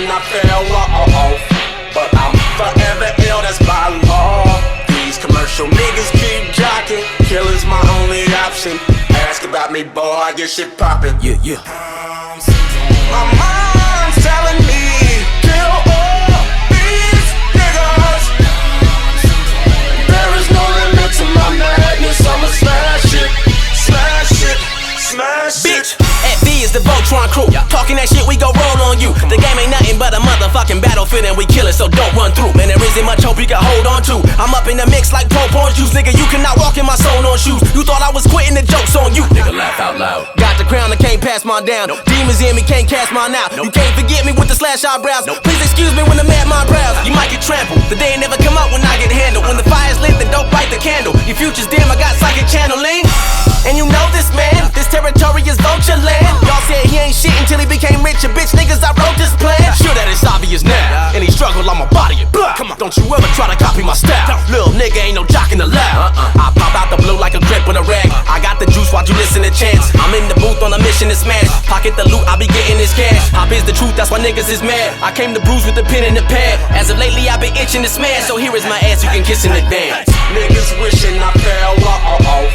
wishing I fell off, but I'm forever ill, that's by law. These commercial niggas keep jocking, killer's my only option. Ask about me, boy, I get shit poppin'. Yeah. My mind's telling me, kill all these niggas. There is no limit to my madness, I'ma smash it, smash it, smash it. Bitch, at B is the Voltron crew. Talking that shit, we go roll on you. The game ain't nothing but a motherfucking battlefield and we kill it, so don't run through. Man, there isn't much hope you can hold on to. I'm up in the mix like Pope orange juice. Nigga, you cannot walk in my soul on shoes. You thought I was quitting, the joke's on you. Nigga, laugh out loud. Got the crown, I can't pass mine down. Demons in me, can't cast mine out. You can't forget me with the slash eyebrows. Please excuse me when I'm at my brows. You might get trampled, the day ain't never come out when I get handled. When the fire's lit, then don't bite the candle. Your future's dim, I got psychic channeling. And you know this, man, this territory is vulture land. Y'all said he ain't shit until he became rich. And bitch niggas, I wrote this plan. Sure that it's obvious now. Any struggle, I'ma body it. Come on, don't you ever try to copy my style. Little nigga ain't no jock in the lab. I pop out the blue like a grip with a rag. I got the juice while you listen to chants. I'm in the booth on a mission to smash. Pocket the loot, I be getting this cash. Pop is the truth, that's why niggas is mad. I came to bruise with the pen and the pad. As of lately, I've been itching to smash. So here is my ass, you can kiss in advance. Niggas wishing I fell off,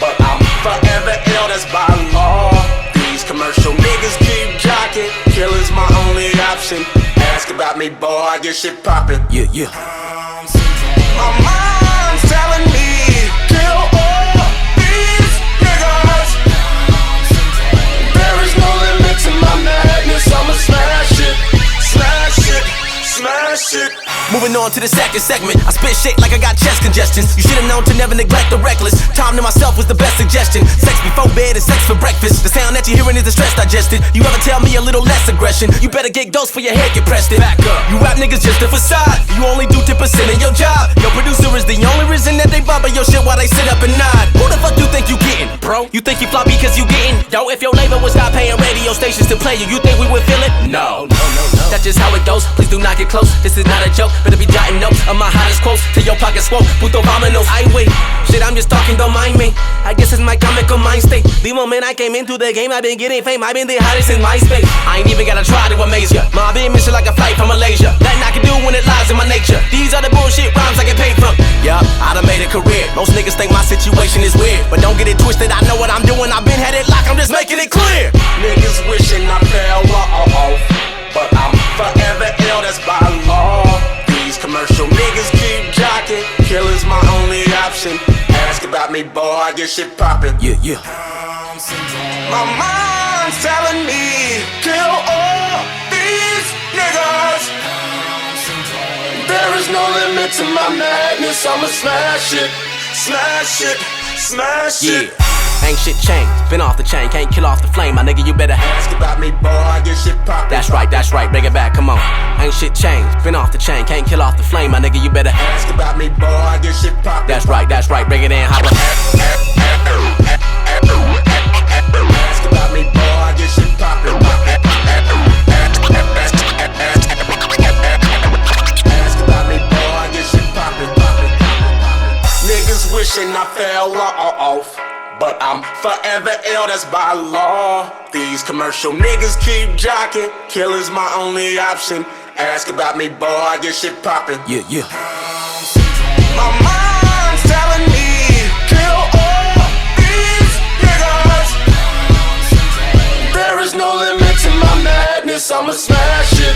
but I'm forever ill, that's by law. These commercial niggas keep jocking, killer's my only option. Ask about me, boy, I get shit poppin'. Yeah. My mind's telling me, kill all these niggas. There is no limit to my madness, I'ma smash it, smash it, smash it. Moving on to the second segment. I spit shit like I got chest congestion. You should've known to never neglect the reckless. Time to myself was the best suggestion. Sex before bed is sex for breakfast. The sound that you're hearing is the stress digested. You ever tell me a little less aggression? You better get dosed for your head get pressed in. Back up. You rap niggas just a facade. You only do 10% of your job. Your producer is the only reason that they bumpin' your shit while they sit up and nod. Who the fuck you think you gettin', bro? You think you floppy cause you gettin'? Yo, if your label would stop paying radio stations to play you, you think we would feel it? No. That's just how it goes. Please do not get close. This is not a joke. Better be jotting notes of my hottest quotes till your pocket swole. Puto vámonos. I wait. Shit, I'm just talking, don't mind me. I guess it's my comical mind state. The moment I came into the game, I've been getting fame. I've been the hottest in my space. I ain't even gotta try to amaze ya. My been mission like a flight from Malaysia. Nothing I can do when it lies in my nature. These are the bullshit rhymes I get paid from. Yup, I done made a career. Most niggas think my situation is weird, but don't get it twisted. I know what I'm doing. I've been had it locked. I'm just making it clear. Niggas wishing I fell off, but I'm forever ill, that's by law. These commercial niggas keep jocking, killer's my only option. Ask about me, boy, I get shit poppin'. Yeah. My mind's telling me, kill all these niggas. There is no limit to my madness, I'ma smash it, smash it, smash it. Ain't shit changed, been off the chain, can't kill off the flame. My nigga, you better ask about me, boy, I get shit poppin'. That's right, bring it back, come on. Ain't shit changed, been off the chain, can't kill off the flame. My nigga, you better ask about me, boy, I get shit poppin'. That's right, bring it in, hop on. Ask about me, boy, I get shit poppin'. Ask about me, boy, I get shit poppin'. Niggas wishing I fell off, but I'm forever ill, that's by law. These commercial niggas keep jocking, killer's my only option. Ask about me, boy, I get shit poppin'. Yeah. My mind's telling me, kill all these niggas. There is no limit to my madness, I'ma smash it.